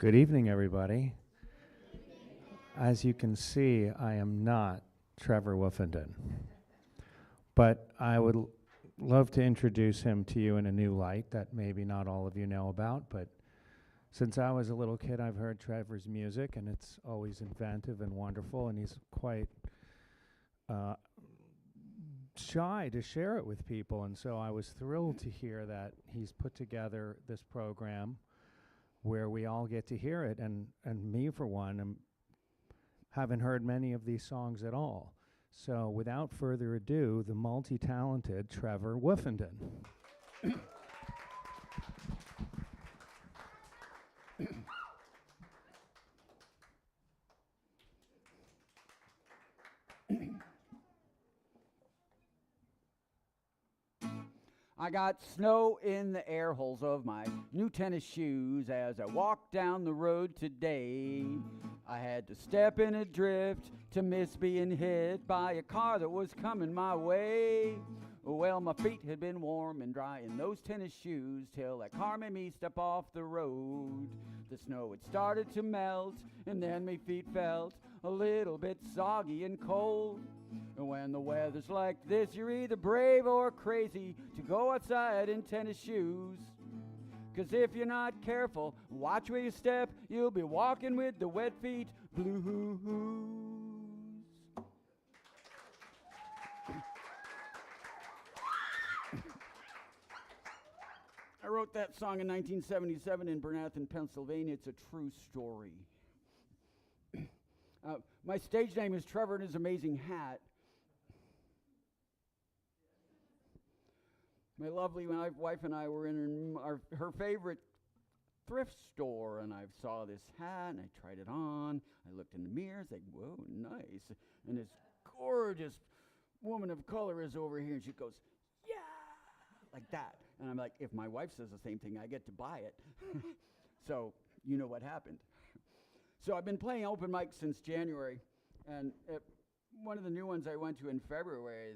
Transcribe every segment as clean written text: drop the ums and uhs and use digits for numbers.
Good evening, everybody. As you can see, I am not Trevor Woofenden, but I would love to introduce him to you in a new light that maybe not all of you know about, but since I was a little kid, I've heard Trevor's music, and it's always inventive and wonderful, and he's quite shy to share it with people, and so I was thrilled to hear that he's put together this program where we all get to hear it, and me, for one, haven't heard many of these songs at all. So without further ado, the multi-talented Trevor Woofenden. I got snow in the air holes of my new tennis shoes as I walked down the road today. I had to step in a drift to miss being hit by a car that was coming my way. Well, my feet had been warm and dry in those tennis shoes till that car made me step off the road. The snow had started to melt and then my feet felt a little bit soggy and cold. And when the weather's like this, you're either brave or crazy to go outside in tennis shoes. 'Cause if you're not careful, watch where you step, you'll be walking with the wet feet blues. I wrote that song in 1977 in Bernathen, Pennsylvania. It's a true story. My stage name is Trevor and His Amazing Hat. My lovely wife and I were in her favorite thrift store, and I saw this hat, and I tried it on. I looked in the mirror, I was like, whoa, nice. And this gorgeous woman of color is over here, and she goes, yeah, like that. And I'm like, if my wife says the same thing, I get to buy it. So you know what happened. So I've been playing open mics since January, and one of the new ones I went to in February,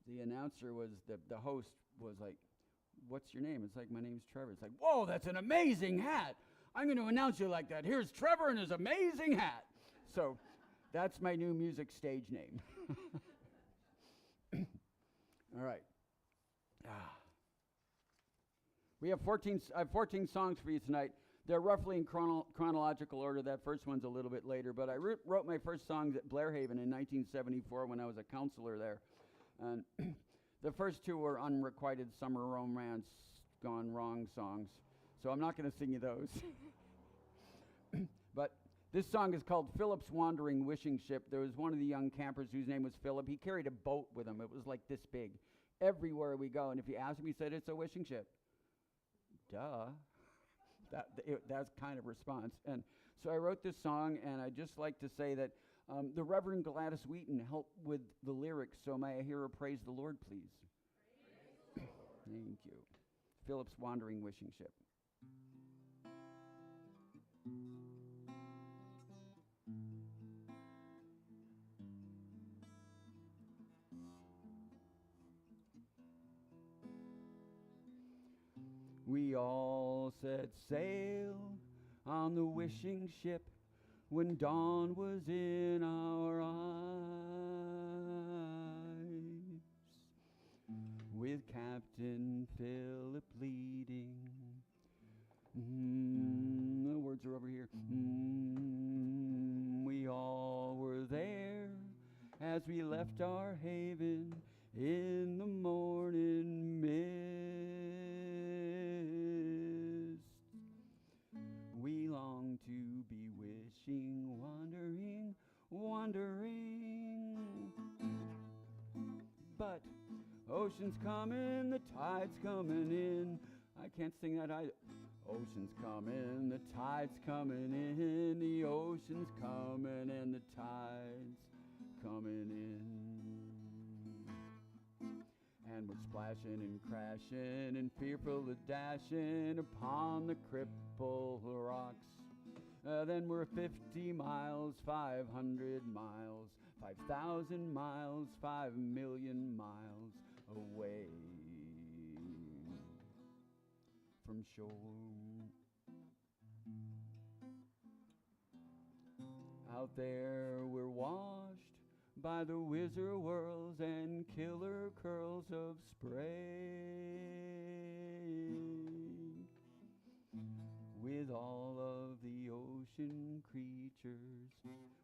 the announcer was, the host was like, what's your name? It's like, my name's Trevor. It's like, whoa, that's an amazing hat. I'm going to announce you like that. Here's Trevor and His Amazing Hat. So that's my new music stage name. All right. I have 14 songs for you tonight. They're roughly in chronological order. That first one's a little bit later, but I wrote my first songs at Blair Haven in 1974 when I was a counselor there. And the first two were unrequited summer romance gone wrong songs, so I'm not going to sing you those. But this song is called Philip's Wandering Wishing Ship. There was one of the young campers whose name was Philip. He carried a boat with him. It was like this big. Everywhere we go, and if you ask him, he said, it's a wishing ship. Duh. That's kind of response. And so I wrote this song, and I'd just like to say that the Reverend Gladys Wheaton helped with the lyrics, so may I hear her praise the Lord, please? Thank you. Philip's Wandering Wishing Ship. We all set sail on the wishing ship when dawn was in our eyes, with Captain Philip leading. The words are over here. We all were there as we left our haven in the morning mist. We long to be wishing, wondering. But ocean's coming, the tide's coming in. I can't sing that either. Ocean's coming, the tide's coming in. The ocean's coming and the tide's coming in. And we're splashing and crashing and fearful of dashing upon the crippled rocks. Then we're 50 miles, 500 miles, 5,000 miles, 5 million miles away from shore. Out there we're washed by the whizzer whirls and killer curls of spray, with all of the ocean creatures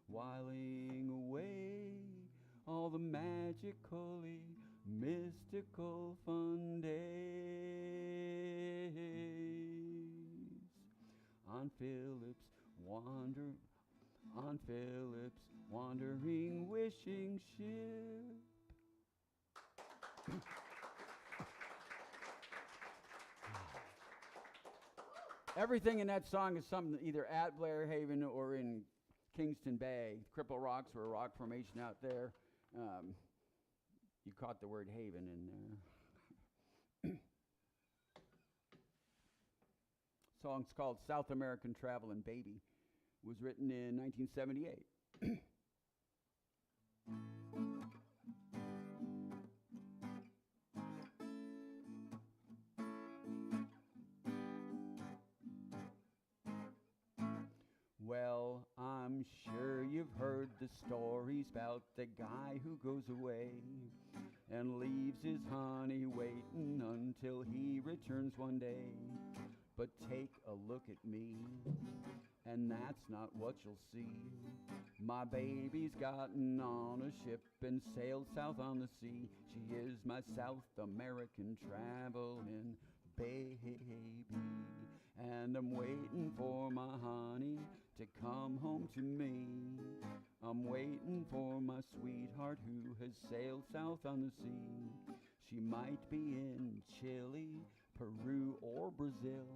whiling away all the magically mystical fun days on Philip's wandering wishing ship. Everything in that song is something either at Blair Haven or in Kingston Bay. Cripple Rocks were a rock formation out there. You caught the word haven in there. Song's called South American Travelin' Baby. Was written in 1978. Well, I'm sure you've heard the stories about the guy who goes away and leaves his honey waiting until he returns one day. But take a look at me, and that's not what you'll see. My baby's gotten on a ship and sailed south on the sea. She is my South American traveling baby, and I'm waiting for my honey to come home to me. I'm waiting for my sweetheart who has sailed south on the sea. She might be in Chile, Peru, or Brazil.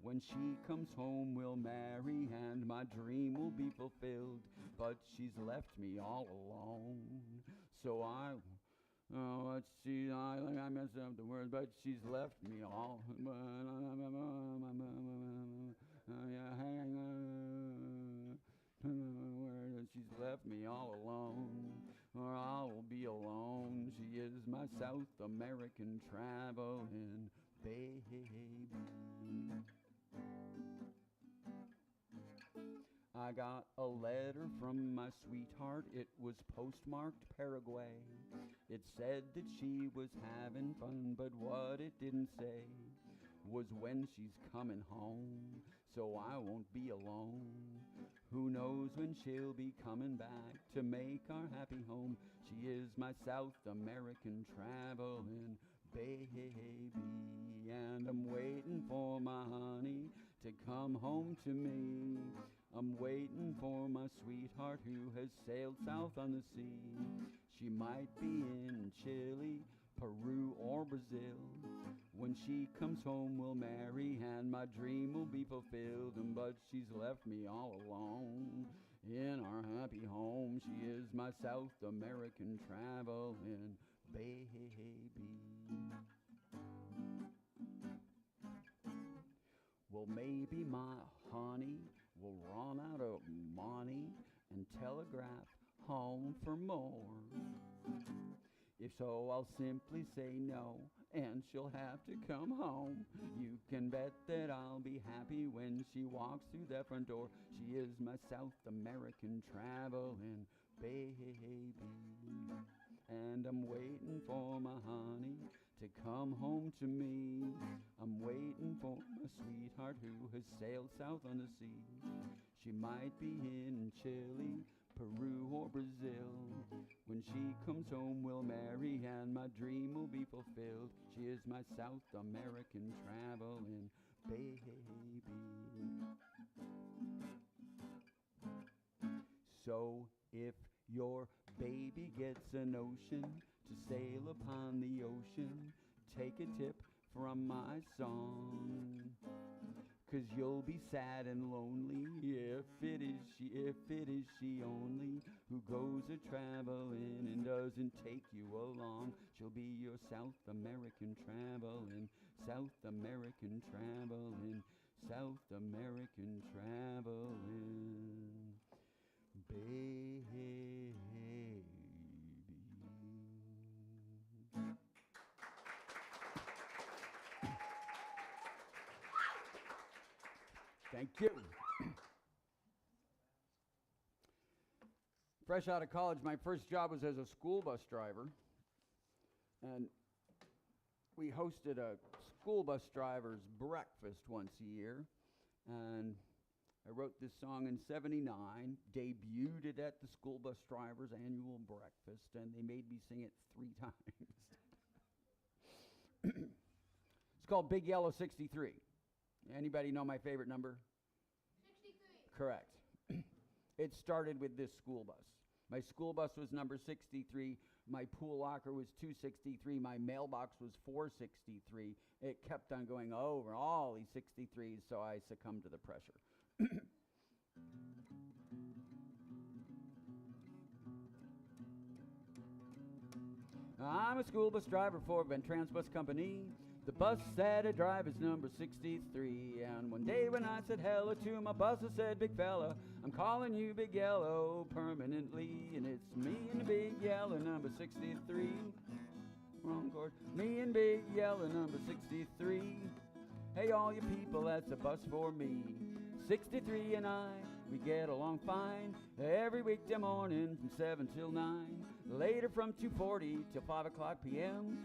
When she comes home, we'll marry and my dream will be fulfilled. But she's left me all alone. So I messed up the word, but she's left me all. She's left me all alone, or I'll be alone. She is my South American traveling baby. I got a letter from my sweetheart. It was postmarked Paraguay. It said that she was having fun, but what it didn't say was when she's coming home, so I won't be alone. Who knows when she'll be coming back to make our happy home. She is my South American traveling baby, and I'm waiting for my honey to come home to me. I'm waiting for my sweetheart who has sailed south on the sea. She might be in Chile, Peru, or Brazil. When she comes home, we'll marry and my dream will be fulfilled. But she's left me all alone in our happy home. She is my South American traveling baby. Well, maybe my honey will run out of money and telegraph home for more. If so, I'll simply say no, and she'll have to come home. You can bet that I'll be happy when she walks through that front door. She is my South American traveling baby, and I'm waiting for my honey to come home to me. I'm waiting for my sweetheart who has sailed south on the sea. She might be in Chile, Peru, or Brazil. When she comes home, we'll marry and my dream will be fulfilled. She is my South American traveling baby. So if your baby gets a notion to sail upon the ocean, take a tip from my song. 'Cause you'll be sad and lonely if it is she only who goes a-traveling and doesn't take you along. She'll be your South American traveling, South American traveling, South American traveling baby. Thank you. Fresh out of college, my first job was as a school bus driver. And we hosted a school bus driver's breakfast once a year. And I wrote this song in '79, debuted it at the school bus driver's annual breakfast, and they made me sing it 3 times. It's called Big Yellow 63. Anybody know my favorite number? 63. Correct. It started with this school bus. My school bus was number 63. My pool locker was 263. My mailbox was 463. It kept on going over all these 63s, so I succumbed to the pressure. I'm a school bus driver for Van Transbus Company. The bus that I drive is number 63. And one day when I said hello to my bus, I said, big fella, I'm calling you Big Yellow permanently. And it's me and the Big Yellow number 63. Wrong chord. Me and Big Yellow number 63. Hey, all you people, that's a bus for me. 63 and I, we get along fine. Every weekday morning from 7 till 9. Later from 2:40 till 5 o'clock p.m.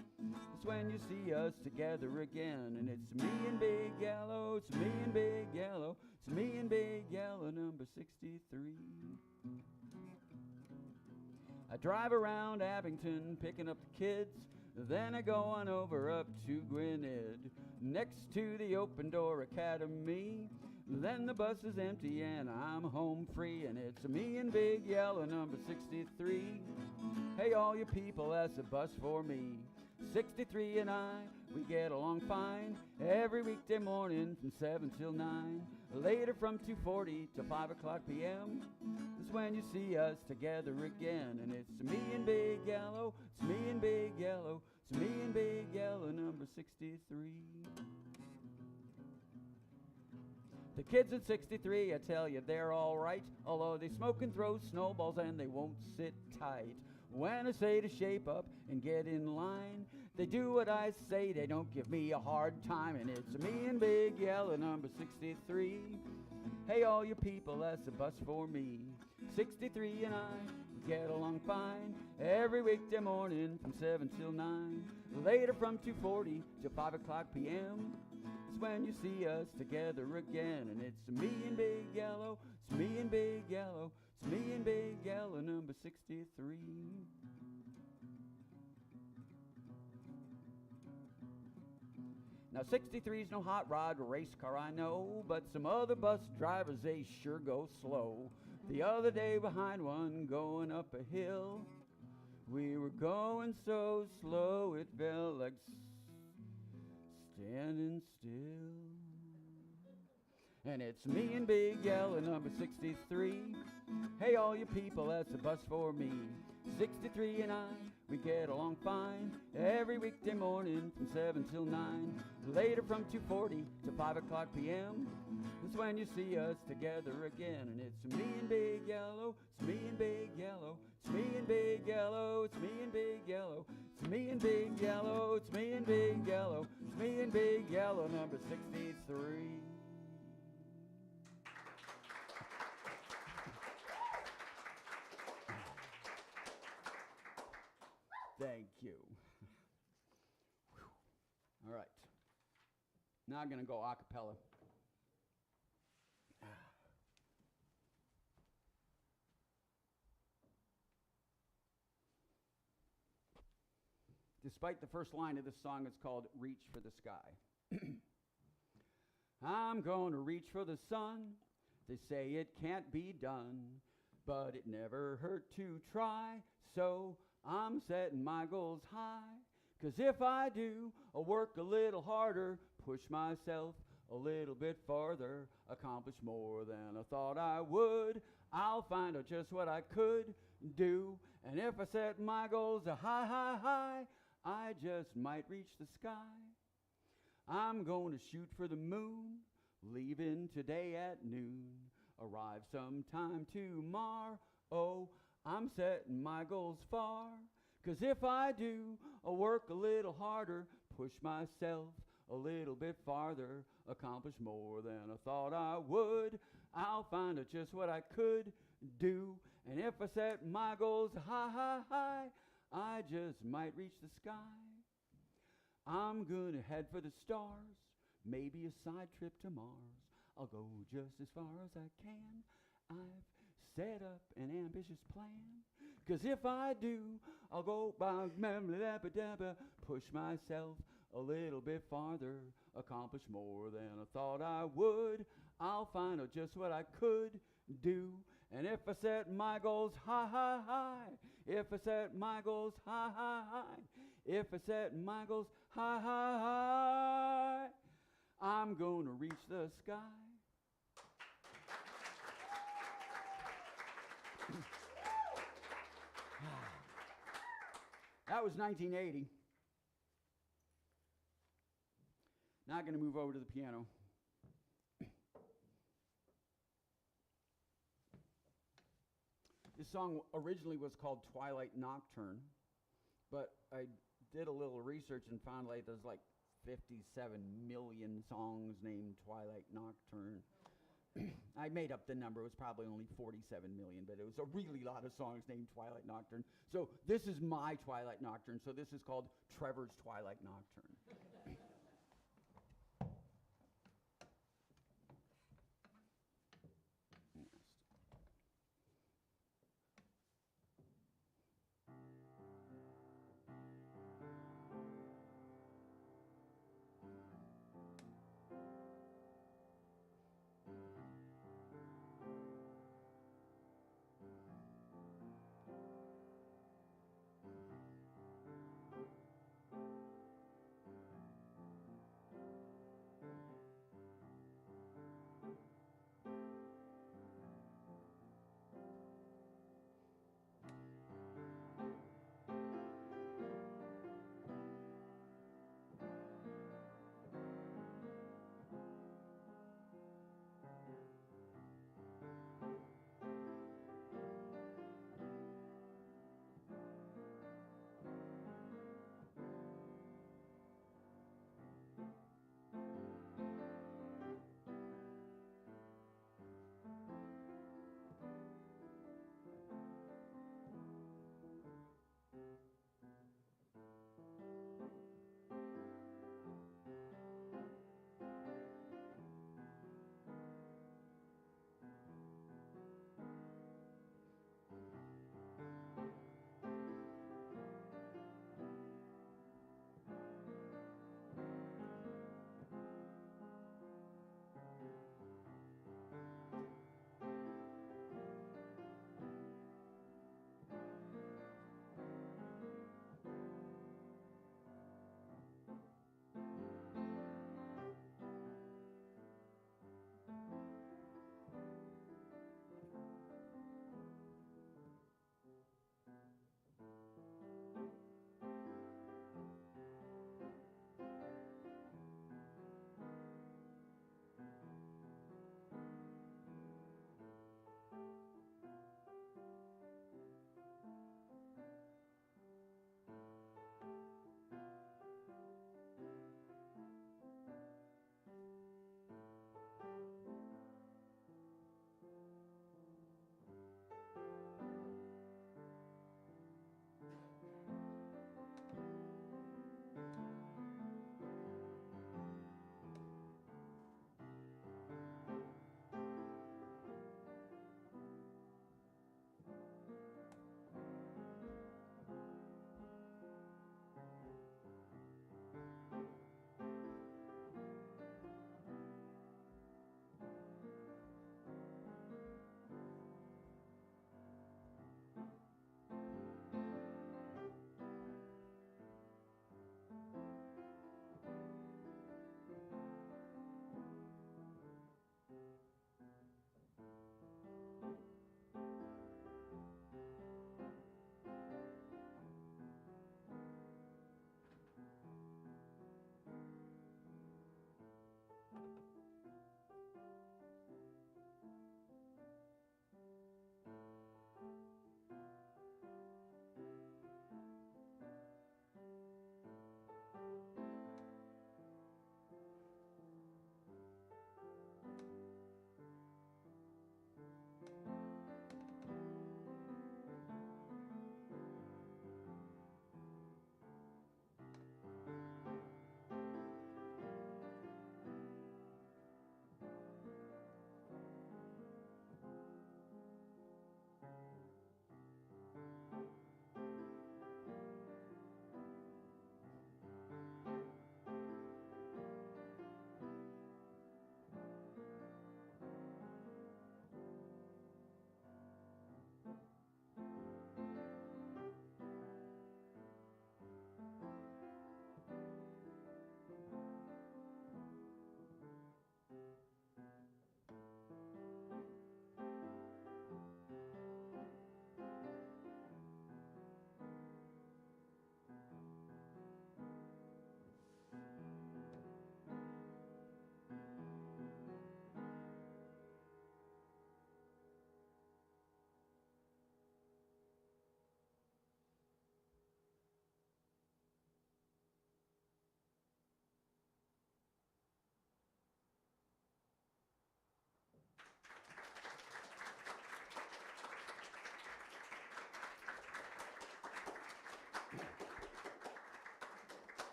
It's when you see us together again. And it's me and Big Yellow, it's me and Big Yellow, it's me and Big Yellow number 63. I drive around Abington picking up the kids. Then I go on over up to Gwinnett, next to the Open Door Academy. Then the bus is empty and I'm home free. And it's me and Big Yellow number 63. Hey, all you people, that's a bus for me. 63 and I, we get along fine. Every weekday morning from 7 till 9. Later from 2:40 till 5 o'clock p.m. That's when you see us together again. And it's me and Big Yellow, it's me and Big Yellow, it's me and Big Yellow number 63. The kids at 63, I tell you, they're all right. Although they smoke and throw snowballs and they won't sit tight. When I say to shape up and get in line, they do what I say, they don't give me a hard time. And it's me and Big Yellow number 63. Hey, all you people, that's a bus for me. 63 and I, we get along fine. Every weekday morning from 7 till 9. Later from 2:40 till 5 o'clock p.m. It's when you see us together again. And it's me and Big Yellow, it's me and Big Yellow, it's me and Big Yellow number 63. Now 63's no hot rod race car, I know, but some other bus drivers, they sure go slow. The other day behind one going up a hill, we were going so slow it felt like standing still. And it's me and Big Yellow number 63. Hey, all you people, that's a bus for me. 63 and I, we get along fine. Every weekday morning from 7 till 9. Later from 2:40 to 5 o'clock p.m. That's when you see us together again. And it's me and Big Yellow, it's me and Big Yellow, it's me and Big Yellow, it's me and Big Yellow, it's me and Big Yellow, it's me and Big Yellow, it's me and Big Yellow number 63. Thank you. All right. Now I'm going to go a cappella. Despite the first line of this song, it's called Reach for the Sky. I'm going to reach for the sun. They say it can't be done, but it never hurt to try. So I'm setting my goals high, 'cause if I do, I'll work a little harder, push myself a little bit farther, accomplish more than I thought I would. I'll find out just what I could do, and if I set my goals a high, high, high, I just might reach the sky. I'm going to shoot for the moon, leaving today at noon, arrive sometime tomorrow. I'm setting my goals far, 'cause if I do, I'll work a little harder, push myself a little bit farther, accomplish more than I thought I would. I'll find out just what I could do. And if I set my goals high, high, high, I just might reach the sky. I'm gonna head for the stars, maybe a side trip to Mars. I'll go just as far as I can. I've set up an ambitious plan. 'Cause if I do, I'll go by push myself a little bit farther, accomplish more than I thought I would. I'll find out just what I could do. And if I set my goals high, high, high, if I set my goals high, high, high, if I set my goals high, high, high, I'm gonna reach the sky. That was 1980. Now I'm going to move over to the piano. This song originally was called Twilight Nocturne, but I did a little research and found like there's like 57 million songs named Twilight Nocturne. I made up the number. It was probably only 47 million, but it was a really lot of songs named Twilight Nocturne. So this is my Twilight Nocturne. So this is called Trevor's Twilight Nocturne.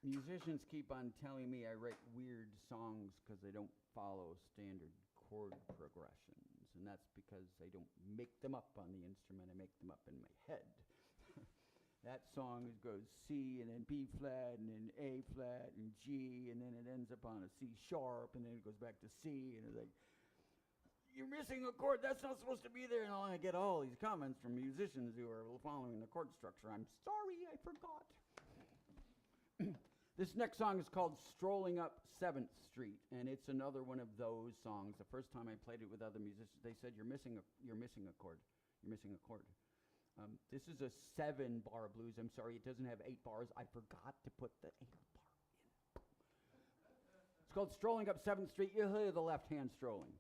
Musicians keep on telling me I write weird songs because they don't follow standard chord progressions, and that's because I don't make them up on the instrument, I make them up in my head. That song goes C and then B flat and then A flat and G, and then it ends up on a C sharp, and then it goes back to C, and it's like, you're missing a chord, that's not supposed to be there. And I get all these comments from musicians who are following the chord structure. I'm sorry, I forgot. This next song is called Strolling Up 7th Street, and it's another one of those songs. The first time I played it with other musicians, they said, you're missing a chord. You're missing a chord. This is a 7-bar blues. I'm sorry, it doesn't have 8 bars. I forgot to put the 8 bar in. It's called Strolling Up 7th Street. You'll hear the left hand strolling.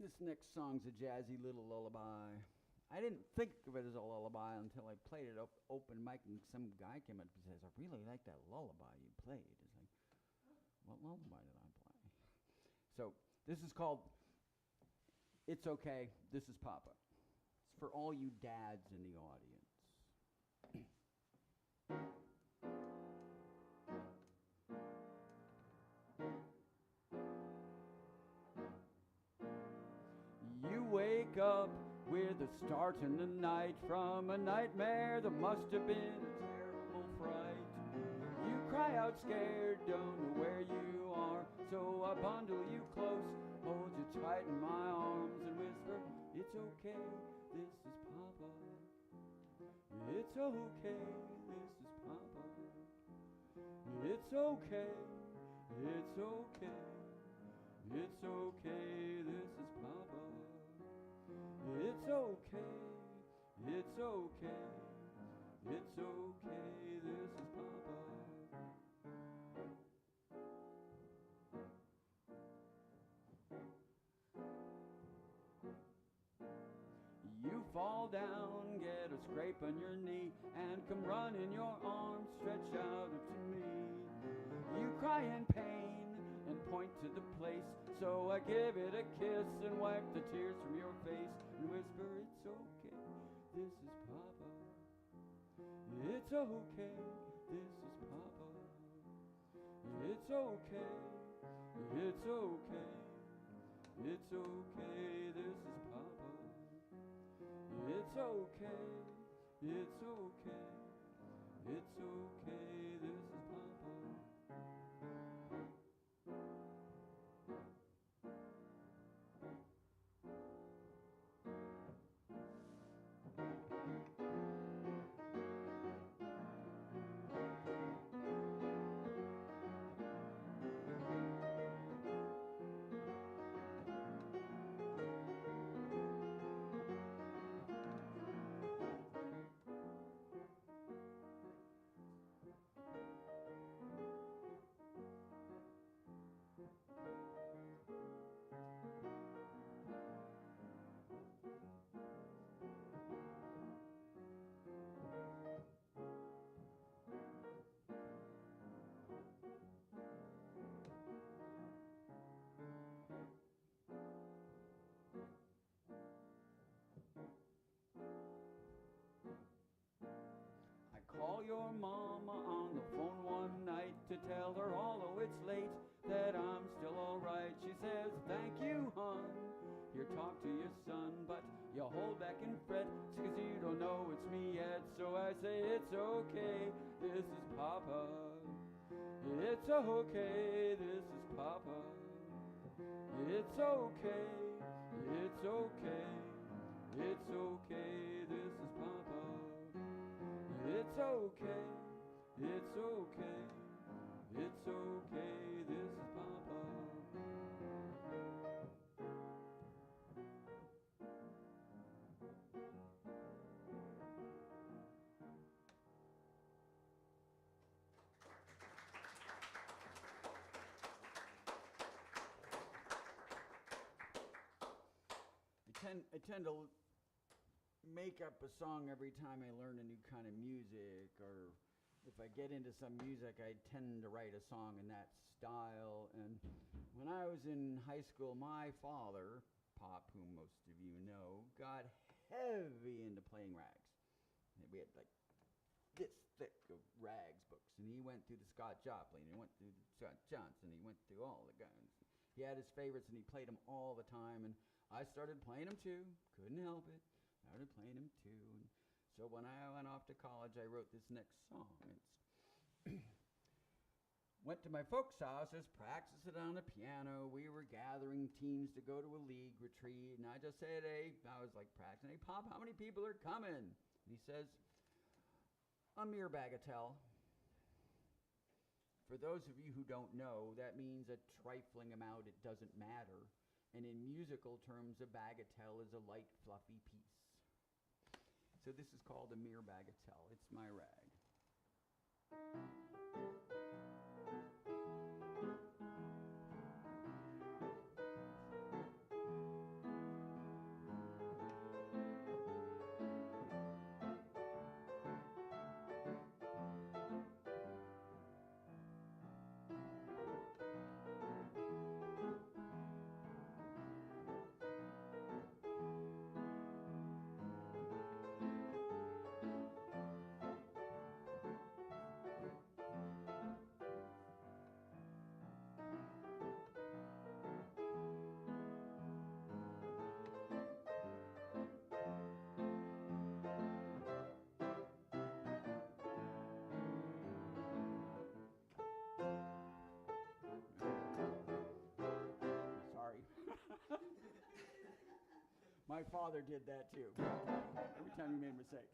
This next song's a jazzy little lullaby. I didn't think of it as a lullaby until I played it open mic, and some guy came up and says, I really like that lullaby you played. It's like, what lullaby did I play? So this is called It's Okay, This is Papa. It's for all you dads in the audience. up with a start in the night from a nightmare that must have been a terrible fright. You cry out scared, don't know where you are, so I bundle you close, hold you tight in my arms and whisper, it's okay, this is Papa. It's okay, this is Papa. It's okay, it's okay, it's okay, this is Papa. It's okay, it's okay, it's okay, this is Papa. You fall down, get a scrape on your knee, and come running, your arms stretch out to me. You cry in pain and point to the place, so I give it a kiss and wipe the tears from your face and whisper, it's okay, this is Papa. It's okay, this is Papa. It's okay, it's okay, it's okay, this is Papa. It's okay, it's okay, it's okay, this is Papa. Call your mama on the phone one night to tell her, although it's late, that I'm still alright. She says, thank you, hon. Here, talk to your son, but you hold back and fret, 'cause you don't know it's me yet. So I say, it's okay, this is Papa. It's okay, this is Papa. It's okay, it's okay, it's okay, this is Papa. It's okay, it's okay, it's okay, this is Papa. I tend to make up a song every time I learn a new kind of music, or if I get into some music, I tend to write a song in that style. And when I was in high school, my father, Pop, whom most of you know, got heavy into playing rags. And we had like this thick of rags books, and he went through the Scott Joplin, and he went through the Scott Johnson, he went through all the guys. He had his favorites, and he played them all the time, and I started playing them too, couldn't help it. Started playing them too. And so when I went off to college, I wrote this next song. It's went to my folks' houses, practiced it on the piano. We were gathering teens to go to a league retreat, and I just said, hey, I was like practicing, hey, Pop, how many people are coming? And he says, a mere bagatelle. For those of you who don't know, that means a trifling amount, it doesn't matter. And in musical terms, a bagatelle is a light, fluffy piece. So this is called a mere bagatelle. It's my rag. My father did that too. Every time he made a mistake.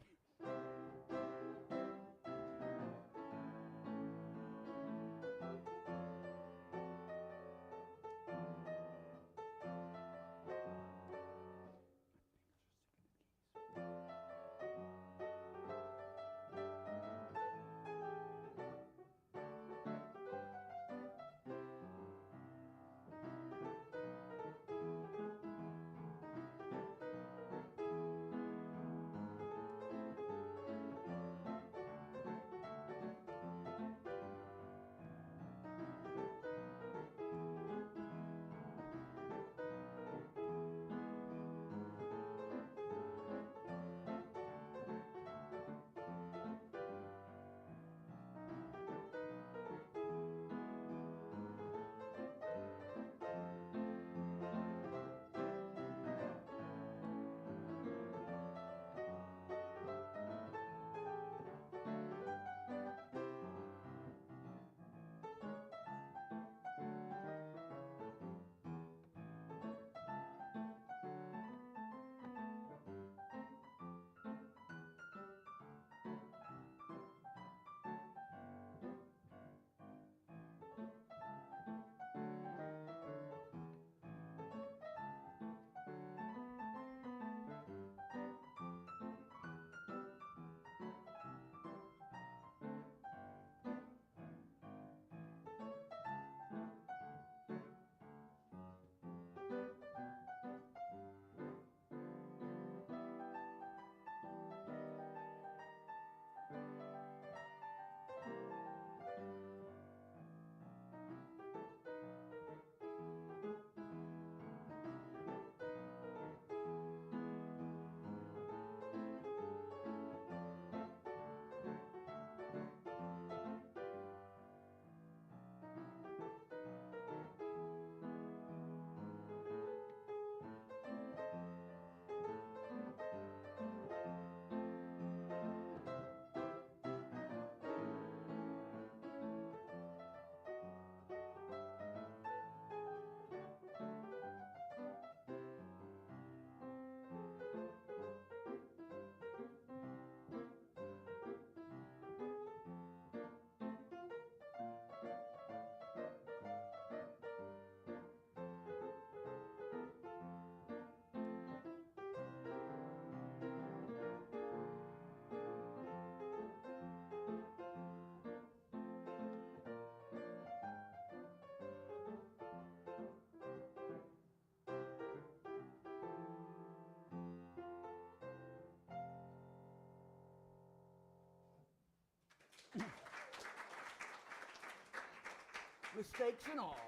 Mistakes and all.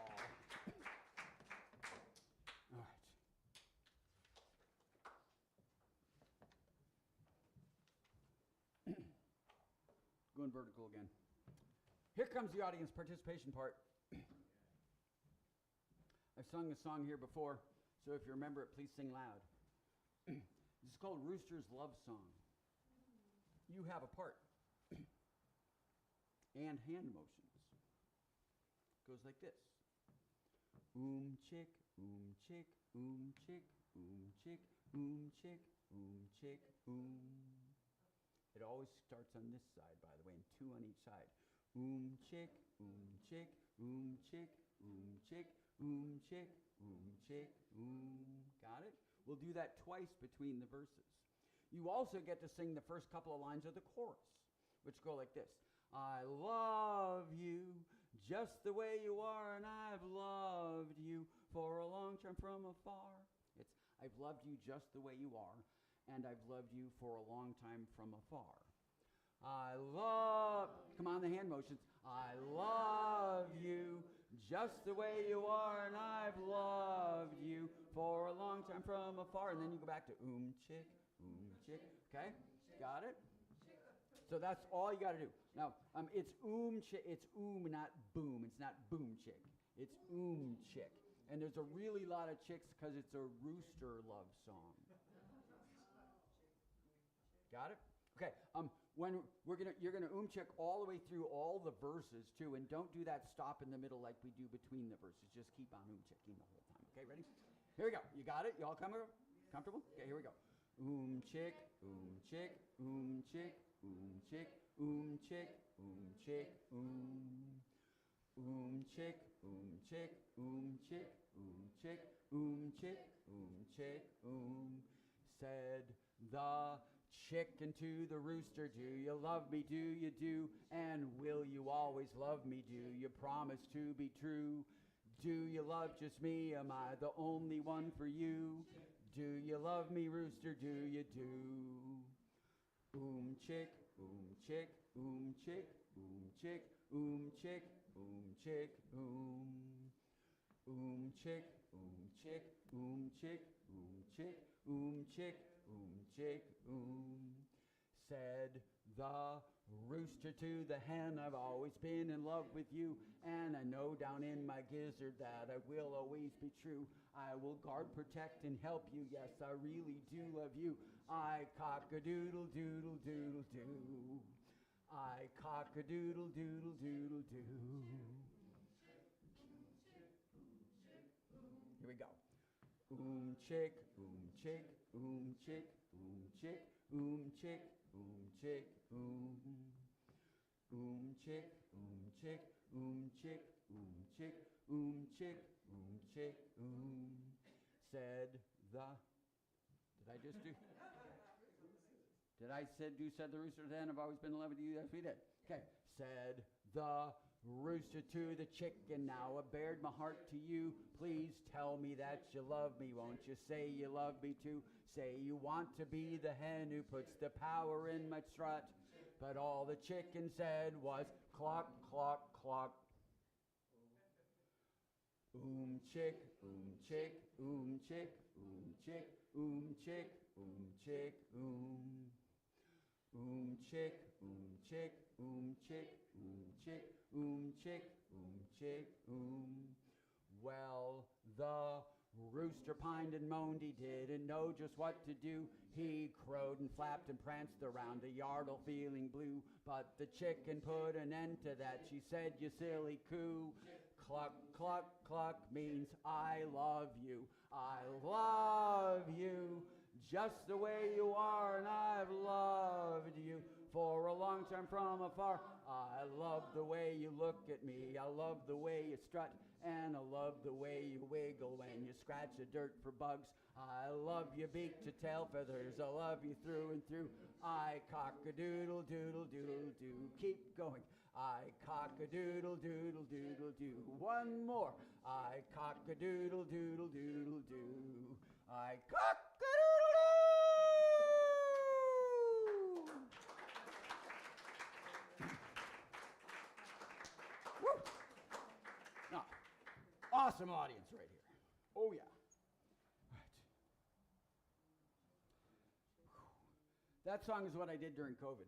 All right. Going vertical again. Here comes the audience participation part. I've sung this song here before, so if you remember it, please sing loud. This is called Rooster's Love Song. You have a part and hand motions. Goes like this. Chick, chick, chick, chick, chick, chick, It always starts on this side, by the way, and two on each side. Chick, chick, chick, chick, chick, chick, Got it? We'll do that twice between the verses. You also get to sing the first couple of lines of the chorus, which go like this. I love you just the way you are, and I've loved you for a long time from afar. It's I've loved you just the way you are, and I've loved you for a long time from afar. I love, come on, the hand motions. I love you just the way you are, and I've loved you for a long time from afar. And then you go back to chick, okay? Got it? So that's all you got to do. Now, it's it's not boom. It's not boom chick. It's chick. And there's a really lot of chicks because it's a rooster love song. Got it? Okay. When you're gonna chick all the way through all the verses too, and don't do that stop in the middle like we do between the verses. Just keep on chicking the whole time. Okay, ready? Here we go. You got it? You all come here? Comfortable? Okay, here we go. Chick, chick, chick, chick, chick, chick, chick, chick, chick, chick, chick, chick, said the chicken to the rooster, do you love me, do you do? And will you always love me, do you promise to be true? Do you love just me, am I the only one for you? Do you love me, rooster, do you do? Chick, chick, chick, chick, chick, chick, chick, chick, chick, chick, chick, chick, said the rooster to the hen, I've always been in love with you, and I know down in my gizzard that I will always be true. I will guard, protect, and help you. Yes, I really do love you. I cock-a-doodle, doodle, doodle, doo. I cock-a-doodle, doodle, doodle, doo. Here we go. Chick, chick, chick, chick, chick, chick, chick, chick, chick, chick, chick, chick, said the, did I just do? Did I said the rooster then? I've always been in love with you. Yes, we did. Okay. Said the rooster to the chicken, now I bared my heart to you. Please tell me that you love me. Won't you say you love me too? Say you want to be the hen who puts the power in my strut. But all the chicken said was cluck, cluck, cluck. Chick, chick, chick, chick, chick, chick, chick, chick, chick, chick, chick, chick, Well, the rooster pined and moaned, he didn't know just what to do. He crowed and flapped and pranced around the yard all feeling blue. But the chicken put an end to that. She said, you silly coo. Cluck, cluck, cluck means I love you. I love you just the way you are, and I've loved you for a long time from afar. I love the way you look at me. I love the way you strut, and I love the way you wiggle when you scratch the dirt for bugs. I love your beak to tail feathers. I love you through and through. I cock-a-doodle, doodle, doodle, do. Keep going. I cock-a-doodle, doodle, doodle, do. One more. I cock-a-doodle, doodle, doodle, do. I cock-a-doodle-doo! Woo! Now, awesome audience right here. Oh, yeah. Right. That song is what I did during COVID.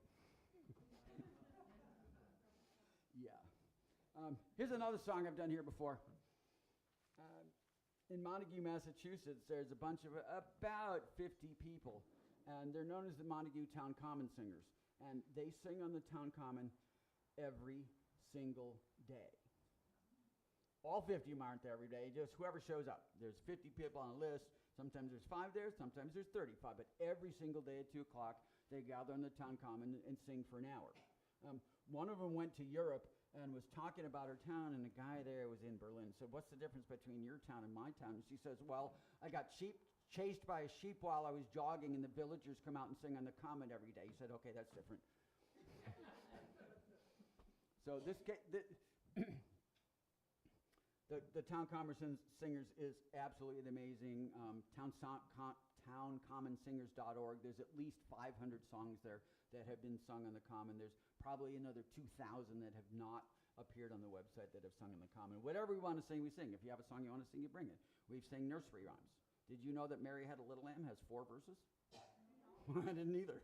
Yeah. Here's another song I've done here before. In Montague, Massachusetts, there's a bunch of about 50 people, and they're known as the Montague Town Common Singers. And they sing on the Town Common every single day. All 50 of them aren't there every day, just whoever shows up. There's 50 people on a list. Sometimes there's 5 there, sometimes there's 35. But every single day at 2 o'clock, they gather on the Town Common and sing for an hour. One of them went to Europe and was talking about her town, and the guy there was in Berlin. So what's the difference between your town and my town? And she says, well, I got chased by a sheep while I was jogging, and the villagers come out and sing on the common every day. He said, okay, that's different. So the Town Common Singers is absolutely amazing. TownCommonSingers.org. There's at least 500 songs there that have been sung on the common. There's probably another 2,000 that have not appeared on the website that have sung on the common. Whatever we want to sing, we sing. If you have a song you want to sing, you bring it. We've sang nursery rhymes. Did you know that Mary Had a Little Lamb has 4 verses? I didn't either.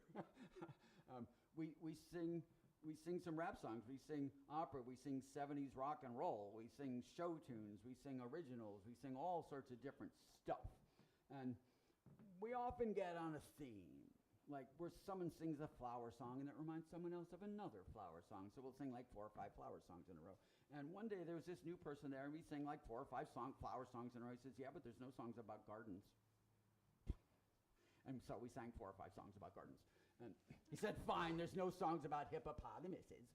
We sing some rap songs. We sing opera. We sing 70s rock and roll. We sing show tunes. We sing originals. We sing all sorts of different stuff. And we often get on a theme, like where someone sings a flower song and it reminds someone else of another flower song. So we'll sing like 4 or 5 flower songs in a row. And one day there was this new person there, and we sang like 4 or 5 flower songs in a row. He says, yeah, but there's no songs about gardens. And so we sang 4 or 5 songs about gardens. And he said, fine, there's no songs about hippopotamuses.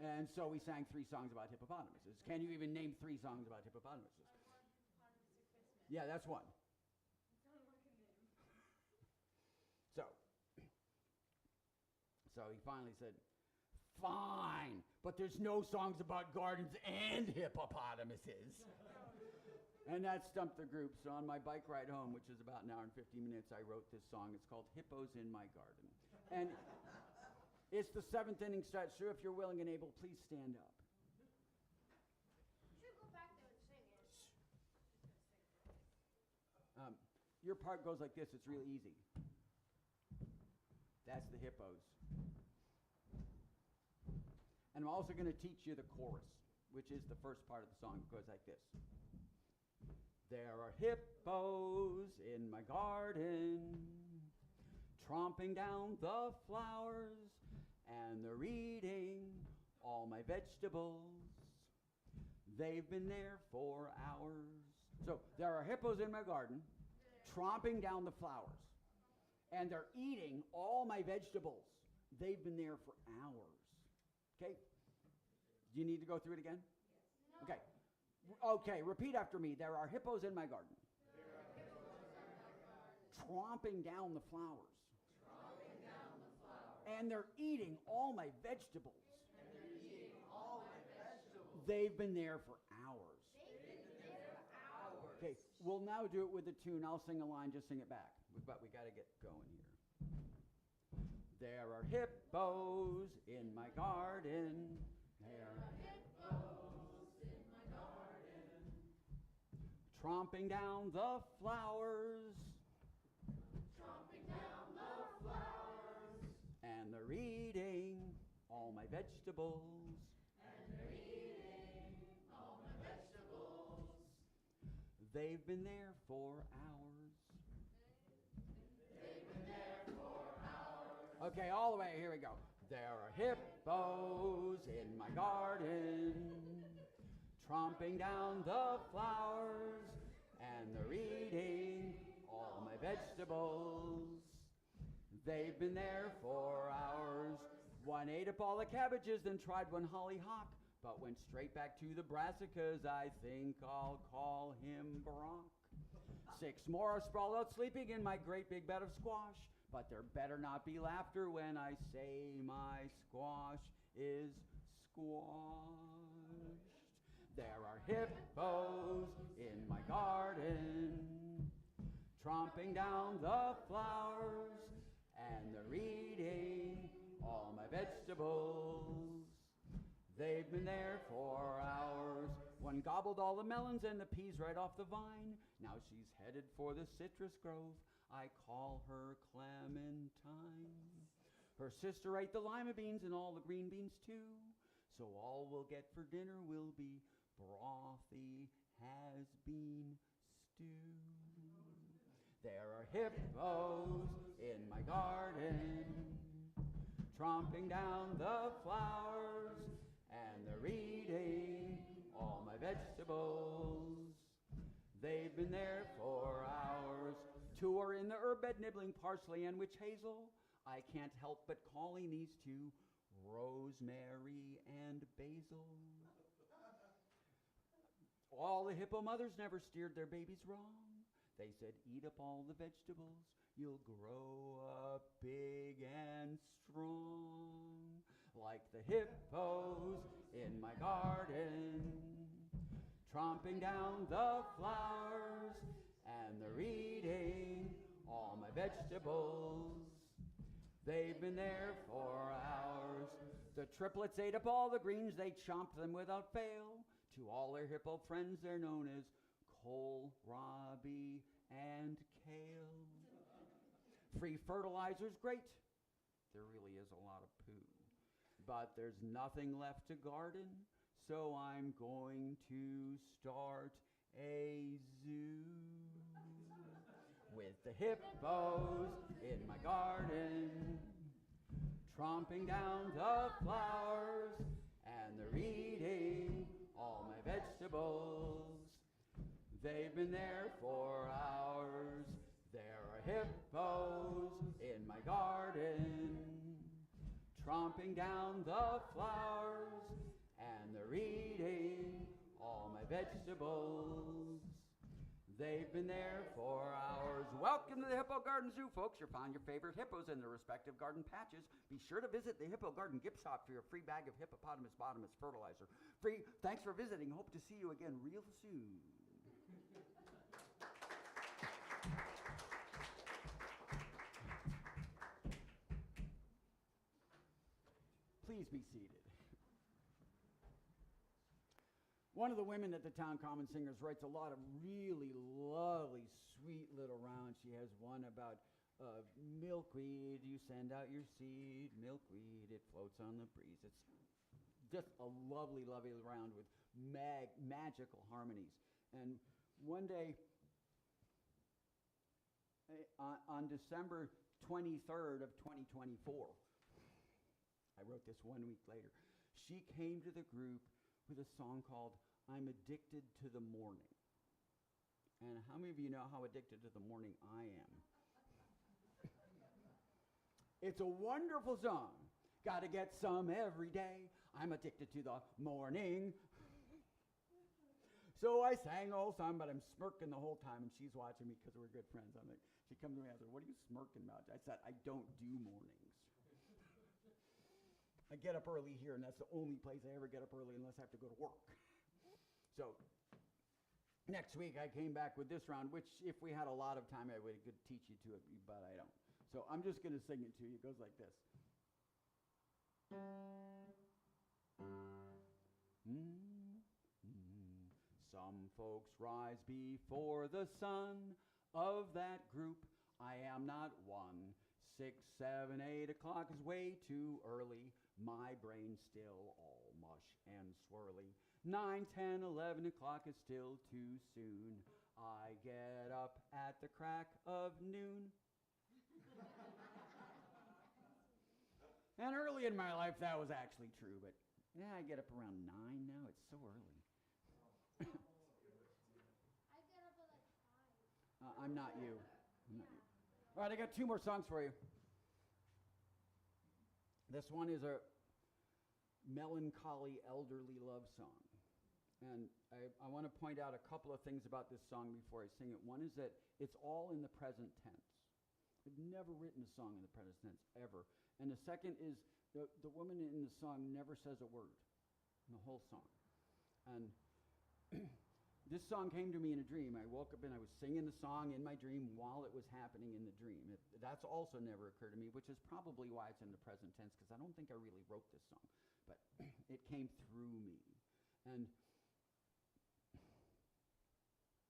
And so we sang 3 songs about hippopotamuses. Can you even name 3 songs about hippopotamuses? Yeah, that's one. So he finally said, fine, but there's no songs about gardens and hippopotamuses. And that stumped the group. So on my bike ride home, which is about an hour and 50 minutes, I wrote this song. It's called Hippos in My Garden. And it's the 7th inning stretch, so if you're willing and able, please stand up. You should go back there and sing it. Your part goes like this. It's really easy. That's the hippos. And I'm also going to teach you the chorus, which is the first part of the song. It goes like this. There are hippos in my garden, tromping down the flowers, and they're eating all my vegetables. They've been there for hours. So there are hippos in my garden, tromping down the flowers, and they're eating all my vegetables. They've been there for hours. Okay? Do you need to go through it again? No. Okay. Okay, repeat after me. There are hippos in my garden. Tromping down the flowers. And they're eating all my vegetables. They've been there for hours. Okay, we'll now do it with a tune. I'll sing a line, just sing it back. But we got to get going here. There are hippos in my garden. There are hippos in my garden. Tromping down the flowers. Tromping down the flowers. And they're eating all my vegetables. And they're eating all my vegetables. They've been there for hours. They've been there for hours. Okay, all the way, here we go. There are hippos in my garden, tromping down the flowers, and they're eating all my vegetables. They've been there for hours. One ate up all the cabbages, then tried one hollyhock, but went straight back to the brassicas. I think I'll call him Brock. 6 more are sprawled out sleeping in my great big bed of squash, but there better not be laughter when I say my squash is squashed. There are hippos in my garden, tromping down the flowers, and they're eating all my vegetables. They've been there for hours. One gobbled all the melons and the peas right off the vine. Now she's headed for the citrus grove. I call her Clementine. Her sister ate the lima beans and all the green beans too. So all we'll get for dinner will be brothy has-been stew. There are hippos in my garden, tromping down the flowers, and they're eating all my vegetables. They've been there for hours. 2 are in the herb bed nibbling parsley and witch hazel. I can't help but calling these 2 rosemary and basil. All the hippo mothers never steered their babies wrong. They said, eat up all the vegetables, you'll grow up big and strong. Like the hippos in my garden, tromping down the flowers, and they're eating all my vegetables. They've been there for hours. The triplets ate up all the greens, they chomped them without fail. To all their hippo friends, they're known as kohlrabi and kale. Free fertilizer's great. There really is a lot of poo. But there's nothing left to garden, so I'm going to start a zoo. With the hippos in my garden, tromping down the flowers, and they're eating all my vegetables. They've been there for hours. There are hippos in my garden, tromping down the flowers, and they're eating all my vegetables. They've been there for hours. Welcome to the Hippo Garden Zoo, folks. You'll find your favorite hippos in their respective garden patches. Be sure to visit the Hippo Garden gift shop for your free bag of hippopotamus bottomless fertilizer. Free. Thanks for visiting. Hope to see you again real soon. Please be seated. One of the women at the Town Common Singers writes a lot of really lovely, sweet little rounds. She has one about milkweed. You send out your seed, milkweed, it floats on the breeze. It's just a lovely, lovely round with magical harmonies. And one day, on December 23rd of 2024, I wrote this 1 week later, she came to the group with a song called I'm Addicted to the Morning. And how many of you know how addicted to the morning I am? It's a wonderful song. Gotta get some every day. I'm addicted to the morning. So I sang the whole song, but I'm smirking the whole time, and she's watching me because we're good friends. I'm like, she comes to me and I said, what are you smirking about? I said, I don't do mornings. I get up early here, and that's the only place I ever get up early unless I have to go to work. So next week I came back with this round, which if we had a lot of time, I could teach you to it, but I don't. So I'm just going to sing it to you. It goes like this. Some folks rise before the sun. Of that group, I am not one. 6, 7, 8 o'clock is way too early. My brain's still all mush and swirly. 9, 10, 11 o'clock is still too soon. I get up at the crack of noon. And early in my life, that was actually true, but yeah, I get up around 9 now. It's so early. I get up at like 5. I'm not you. I'm not you. All right, I got 2 more songs for you. This one is a melancholy elderly love song. And I want to point out a couple of things about this song before I sing it. One is that it's all in the present tense. I've never written a song in the present tense, ever. And the second is the woman in the song never says a word in the whole song. And this song came to me in a dream. I woke up and I was singing the song in my dream while it was happening in the dream. That's also never occurred to me, which is probably why it's in the present tense, because I don't think I really wrote this song. But it came through me. And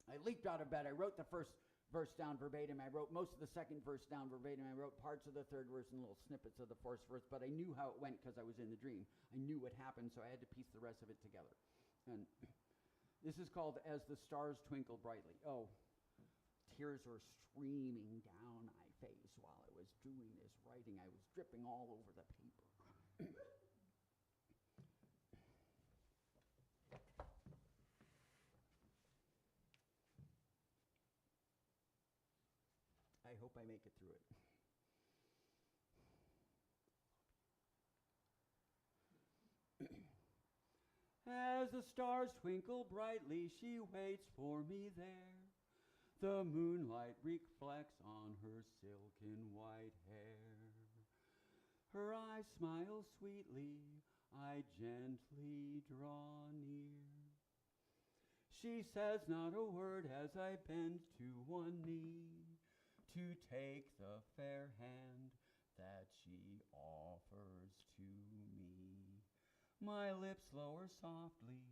I leaped out of bed. I wrote the first verse down verbatim. I wrote most of the second verse down verbatim. I wrote parts of the third verse and little snippets of the fourth verse, but I knew how it went because I was in the dream. I knew what happened, so I had to piece the rest of it together. And this is called As the Stars Twinkle Brightly. Oh, tears were streaming down my face while I was doing this writing. I was dripping all over the paper. I hope I make it through it. As the stars twinkle brightly, she waits for me there. The moonlight reflects on her silken white hair. Her eyes smile sweetly, I gently draw near. She says not a word as I bend to one knee to take the fair hand that she offers to me. My lips lower softly,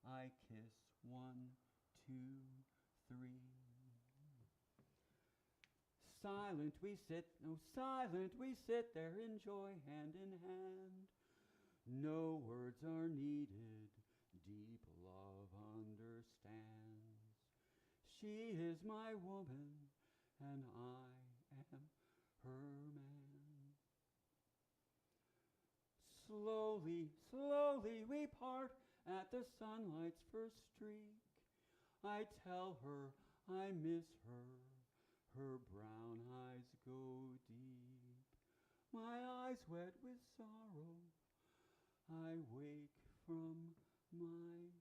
I kiss 1, 2, 3. Silent we sit there in joy hand in hand. No words are needed, deep love understands. She is my woman, and I am her man. Slowly, slowly we part at the sunlight's first streak. I tell her I miss her, her brown eyes go deep. My eyes wet with sorrow, I wake from my sleep.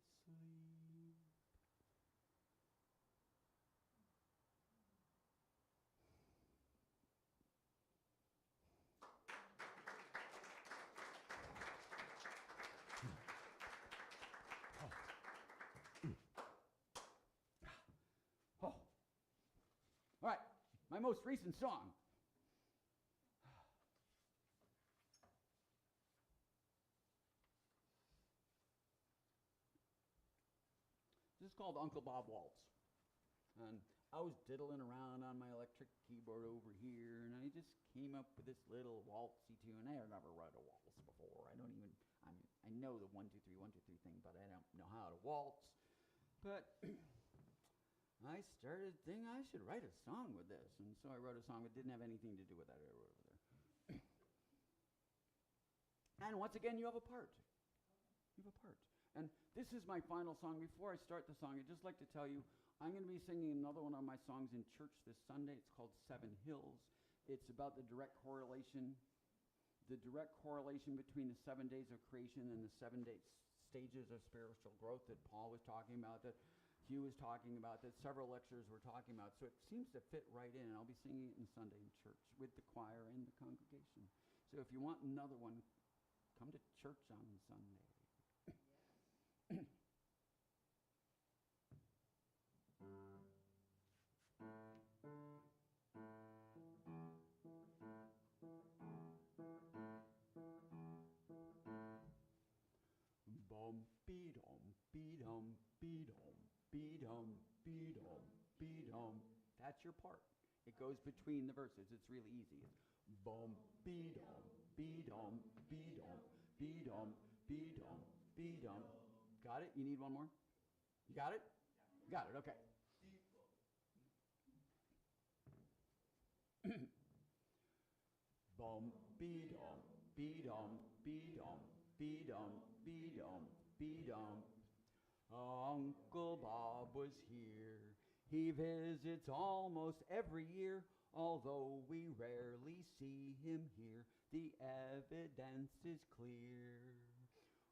Oh. All right, my most recent song. This is called Uncle Bob Waltz. And I was diddling around on my electric keyboard over here, and I just came up with this little waltzy tune. I have never read a waltz before. I know the 1, 2, 3, 1, 2, 3 thing, but I don't know how to waltz. But I started thinking I should write a song with this, and so I wrote a song that didn't have anything to do with that I wrote over there. And once again, you have a part. You have a part. And this is my final song. Before I start the song, I'd just like to tell you, I'm going to be singing another one of my songs in church this Sunday. It's called 7 Hills. It's about the direct correlation between the 7 days of creation and the 7 stages of spiritual growth that Paul was talking about, that Hugh was talking about, that several lecturers were talking about. So it seems to fit right in, and I'll be singing it in Sunday in church with the choir and the congregation. So if you want another one, come to church on Sunday. Bum be-dum, be-dum, be-dum, be-dum, be-dum, be-dum. That's your part. It goes between the verses. It's really easy. It's bum be-dum, be-dum, be-dum, be-dum, be-dum, be-dum. Got it? You need one more? You got it? Yeah. Got it, okay. Bum be-dum, be-dum, be-dum, be-dum, be-dum, be-dum. Uncle Bob was here. He visits almost every year. Although we rarely see him here, the evidence is clear.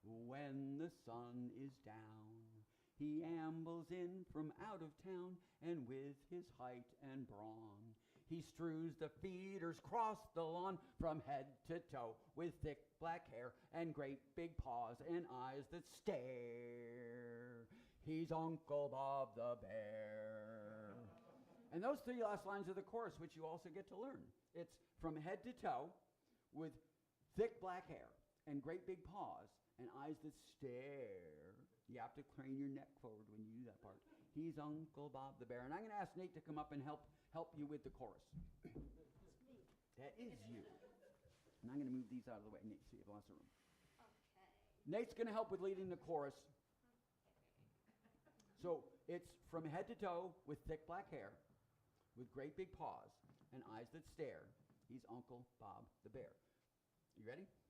When the sun is down, he ambles in from out of town, and with his height and brawn, he strews the feeders across the lawn from head to toe, with thick black hair and great big paws and eyes that stare. He's Uncle Bob the Bear. And those 3 last lines of the chorus, which you also get to learn. It's from head to toe, with thick black hair and great big paws and eyes that stare. You have to crane your neck forward when you do that part. He's Uncle Bob the Bear. And I'm going to ask Nate to come up and help you with the chorus. That is you. And I'm going to move these out of the way, Nate, so you have lots of room. Okay. Nate's going to help with leading the chorus. So it's from head to toe with thick black hair, with great big paws and eyes that stare. He's Uncle Bob the Bear. You ready? Yes.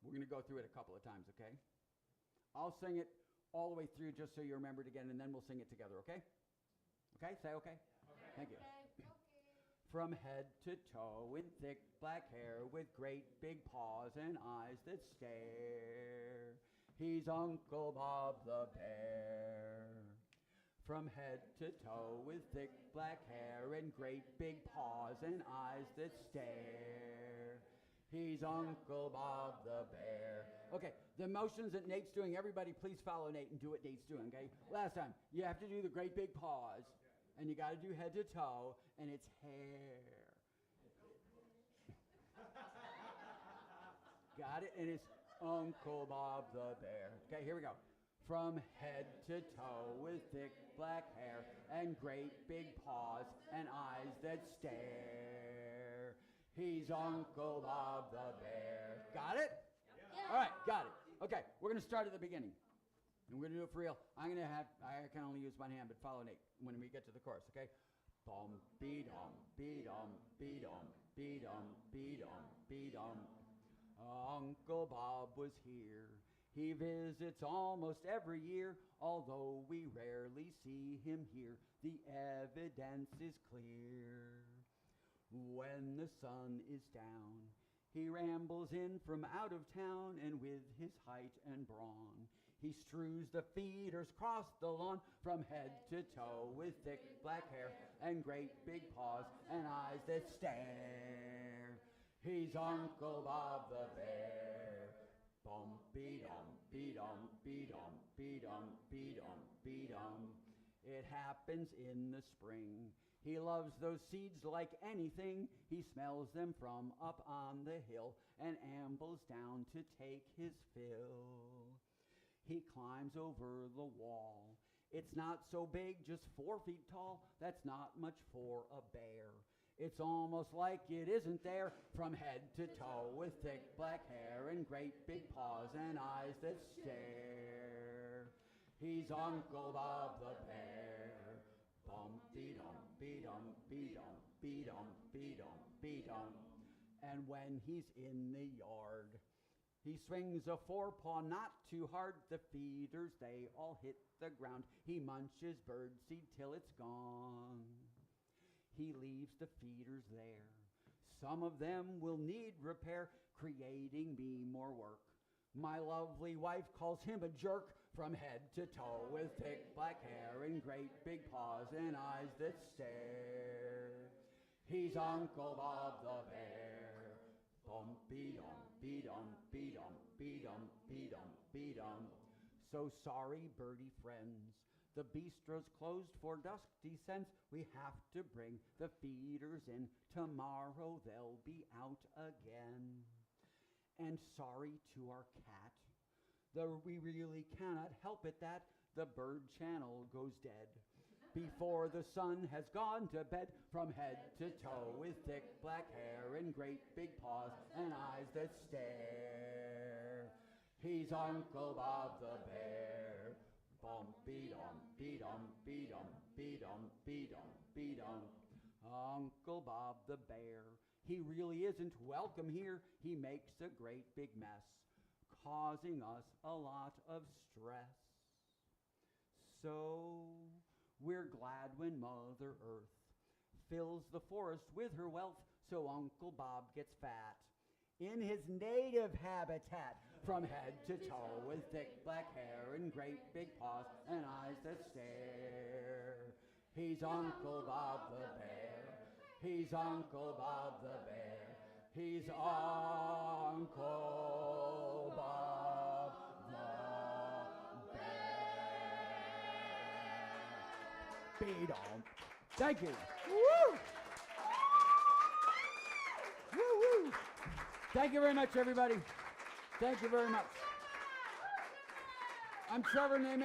We're going to go through it a couple of times, okay? I'll sing it all the way through just so you remember it again, and then we'll sing it together, okay? Okay? Say okay? Okay. Thank you. Okay. From head to toe in thick black hair with great big paws and eyes that stare. He's Uncle Bob the Bear. From head to toe with thick black hair and great big paws and eyes that stare. He's Uncle Bob the Bear. Okay, the motions that Nate's doing, everybody please follow Nate and do what Nate's doing, okay? Last time, you have to do the great big paws, and you got to do head to toe, and it's hair. Got it? And it's Uncle Bob the Bear. Okay, here we go. From head to toe with thick black hair and great big paws and eyes that stare. He's Uncle Bob the Bear. Got it? Yeah. All right, got it. Okay, we're going to start at the beginning. And we're going to do it for real. I can only use one hand, but follow Nate when we get to the chorus, okay? Bum, be-dum, be-dum, be-dum, be-dum, be-dum, be-dum. Uncle Bob was here. He visits almost every year, although we rarely see him here. The evidence is clear. When the sun is down, he rambles in from out of town, and with his height and brawn, he strews the feeders across the lawn from head to toe with thick black hair and great big paws and eyes that stare. He's Uncle Bob the Bear. Bum-be-dum-be-dum-be-dum-be-dum-be-dum. It happens in the spring. He loves those seeds like anything. He smells them from up on the hill and ambles down to take his fill. He climbs over the wall. It's not so big, just 4 feet tall. That's not much for a bear. It's almost like it isn't there, from head to toe with thick black hair and great big paws and eyes that stare. He's Uncle Bob the Bear. Bum-be-dum-be-dum-be-dum-be-dum-be-dum. And when he's in the yard, he swings a forepaw not too hard. The feeders, they all hit the ground. He munches birdseed till it's gone. He leaves the feeders there. Some of them will need repair, creating me more work. My lovely wife calls him a jerk, from head to toe with thick black hair and great big paws and eyes that stare. He's Uncle Bob the Bear. Bum-be-dum-be-dum-be-dum-be-dum-be-dum. So sorry, birdie friends. The bistro's closed for dusk descends. We have to bring the feeders in. Tomorrow they'll be out again. And sorry to our cat. We really cannot help it that the bird channel goes dead before the sun has gone to bed, from head to toe with thick black hair and great big paws and eyes that stare. He's Uncle Bob the Bear. Bum-be-dum-be-dum-be-dum-be-dum-be-dum. Uncle Bob the Bear. He really isn't welcome here. He makes a great big mess, causing us a lot of stress. So we're glad when Mother Earth fills the forest with her wealth, so Uncle Bob gets fat in his native habitat, from head to toe with thick black hair and great big paws and eyes that stare. He's Uncle Bob the Bear. He's Uncle Bob the Bear. He's Uncle Bob the Bear. Beat-em. Thank you. Woo! Woo-woo. Thank you very much, everybody. Thank you very much. I'm Trevor, name